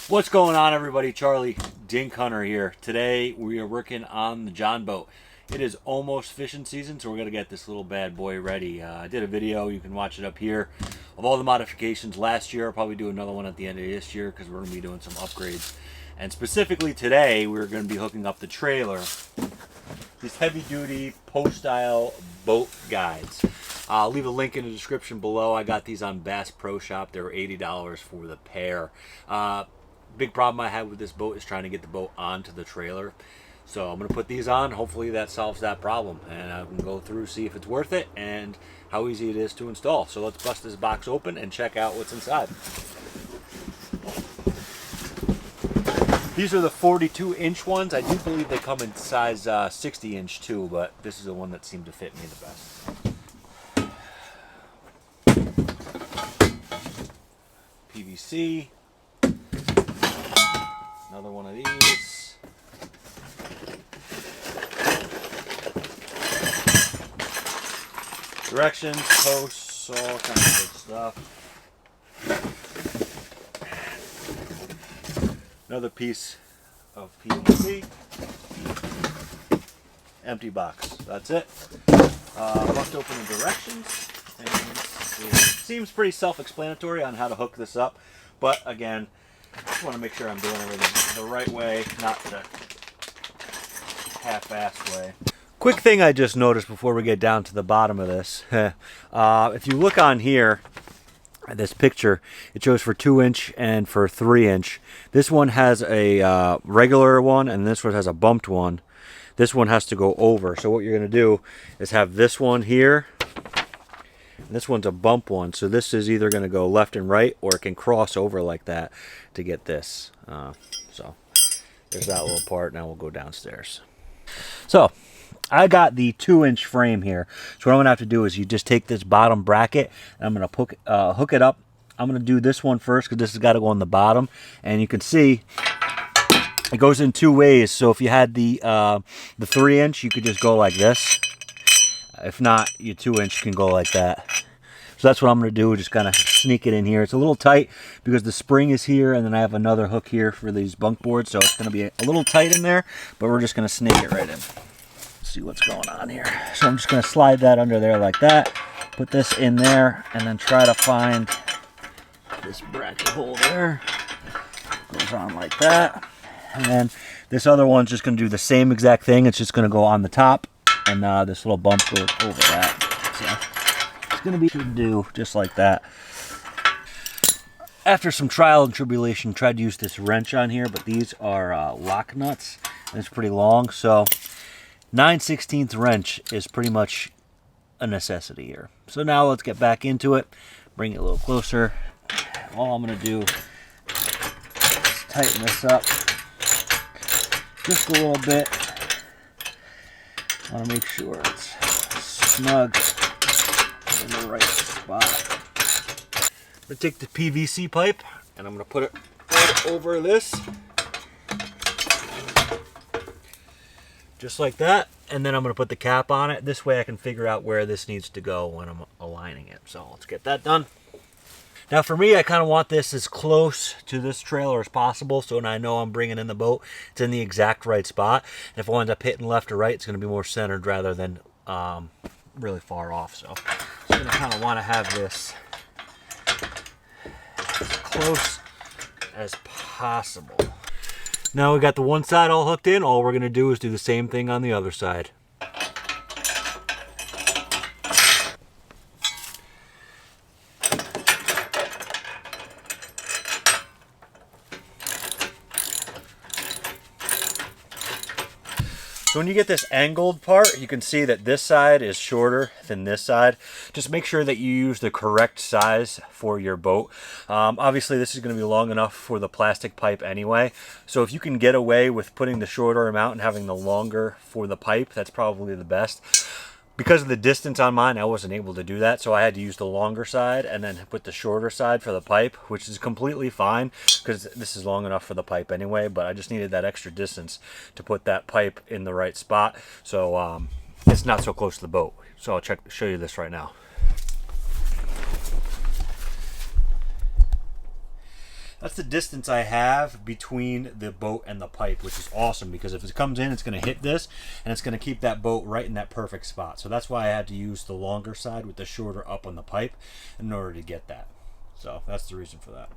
What's going on, everybody? Charlie, Dink Hunter here. Today we are working on the John boat. It is almost fishing season, so we're going to get this little bad boy ready. I did a video, you can watch it up here, of all the modifications last year. I'll probably do another one at the end of this year because we're going to be doing some upgrades. And specifically today, we're going to be hooking up the trailer. These heavy-duty post-style boat guides. I'll leave a link in the description below. I got these on Bass Pro Shop. They were $80 for the pair. Big problem I had with this boat is trying to get the boat onto the trailer. So I'm going to put these on. Hopefully that solves that problem. And I can go through, see if it's worth it, and how easy it is to install. So let's bust this box open and check out what's inside. These are the 42-inch ones. I do believe they come in size 60-inch too, but this is the one that seemed to fit me the best. PVC. Another one of these. Directions, posts, all kinds of good stuff. Another piece of PVC. Empty box. That's it. Bust open the directions. And it seems pretty self-explanatory on how to hook this up. But again, I just want to make sure I'm doing everything the right way, not the half-assed way. Quick thing I just noticed before we get down to the bottom of this. If you look on here, this picture, it shows for 2-inch and for 3-inch. This one has a regular one, and this one has a bumped one. This one has to go over. So what you're going to do is have this one here. And this one's a bump one, so this is either going to go left and right, or it can cross over like that to get this. So there's that little part. Now we'll go downstairs. So I got the 2-inch frame here. So what I'm going to have to do is you just take this bottom bracket, and I'm going to hook it up. I'm going to do this one first because this has got to go on the bottom. And you can see it goes in two ways. So if you had the 3-inch, you could just go like this. If not, your 2-inch can go like that. So that's what I'm going to do, just kind of sneak it in here. It's a little tight because the spring is here, and then I have another hook here for these bunk boards, so it's going to be a little tight in there, but we're just going to snake it right in. Let's see what's going on here. So I'm just going to slide that under there like that, put this in there, and then try to find this bracket hole there. Goes on like that. And then this other one's just going to do the same exact thing. It's just going to go on the top, and this little bump goes over that. So it's going to be to do just like that. After some trial and tribulation, tried to use this wrench on here, but these are lock nuts, and it's pretty long. So 9/16 wrench is pretty much a necessity here. So now let's get back into it. Bring it a little closer. All I'm going to do is tighten this up just a little bit. I want to make sure it's snug in the right spot. I'm going to take the PVC pipe and I'm going to put it right over this. Just like that. And then I'm going to put the cap on it. This way I can figure out where this needs to go when I'm aligning it. So let's get that done. Now for me, I kind of want this as close to this trailer as possible, so when I know I'm bringing in the boat, it's in the exact right spot. And if I wind up hitting left or right, it's going to be more centered rather than really far off. So I'm going to kind of want to have this as close as possible. Now we got the one side all hooked in. All we're going to do is do the same thing on the other side. So when you get this angled part, you can see that this side is shorter than this side. Just make sure that you use the correct size for your boat. Obviously, this is going to be long enough for the plastic pipe anyway. So if you can get away with putting the shorter amount and having the longer for the pipe, that's probably the best. Because of the distance on mine, I wasn't able to do that, so I had to use the longer side and then put the shorter side for the pipe, which is completely fine because this is long enough for the pipe anyway, but I just needed that extra distance to put that pipe in the right spot, so it's not so close to the boat. So I'll show you this right now. That's the distance I have between the boat and the pipe, which is awesome because if it comes in, it's going to hit this and it's going to keep that boat right in that perfect spot. So that's why I had to use the longer side with the shorter up on the pipe in order to get that. So that's the reason for that.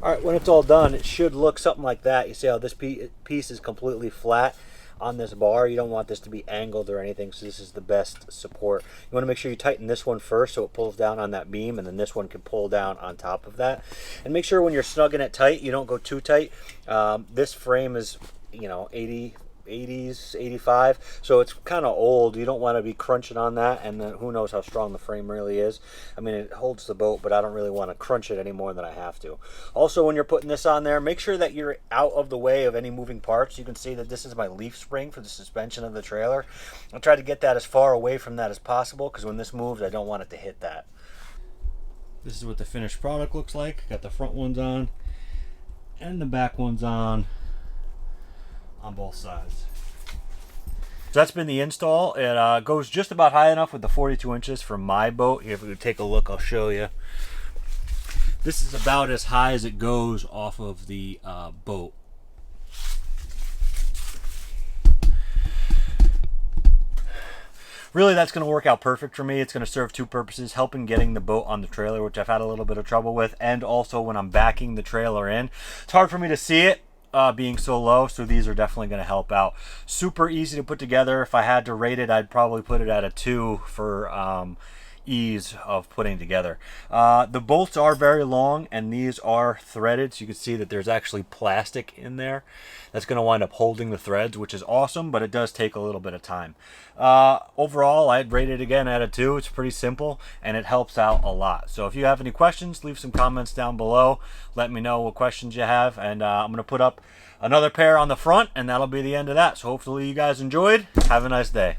All right, when it's all done, it should look something like that. You see how this piece is completely flat on this bar. You don't want this to be angled or anything, so this is the best support. You want to make sure you tighten this one first so it pulls down on that beam, and then this one can pull down on top of that. And make sure when you're snugging it tight, you don't go too tight. This frame is, you know, 80s, 85, so it's kind of old. You don't want to be crunching on that, and then who knows how strong the frame really is. I mean, it holds the boat, but I don't really want to crunch it any more than I have to. Also, when you're putting this on there, make sure that you're out of the way of any moving parts. You can see that this is my leaf spring for the suspension of the trailer. I'll try to get that as far away from that as possible, because when this moves, I don't want it to hit that. This is what the finished product looks like. Got the front ones on and the back ones on both sides. So that's been the install. It goes just about high enough with the 42 inches for my boat. Here, if we take a look, I'll show you. This is about as high as it goes off of the boat. Really, that's going to work out perfect for me. It's going to serve two purposes: helping getting the boat on the trailer, which I've had a little bit of trouble with, and also when I'm backing the trailer in. It's hard for me to see it being so low, so these are definitely going to help out. Super easy to put together. If I had to rate it, I'd probably put it at a 2 for ease of putting together. The bolts are very long, and these are threaded, so you can see that there's actually plastic in there that's going to wind up holding the threads, which is awesome, but it does take a little bit of time. Overall, I'd rate it again at a 2. It's pretty simple, and it helps out a lot. So if you have any questions, leave some comments down below. Let me know what questions you have, and I'm going to put up another pair on the front, and that'll be the end of that. So hopefully you guys enjoyed. Have a nice day.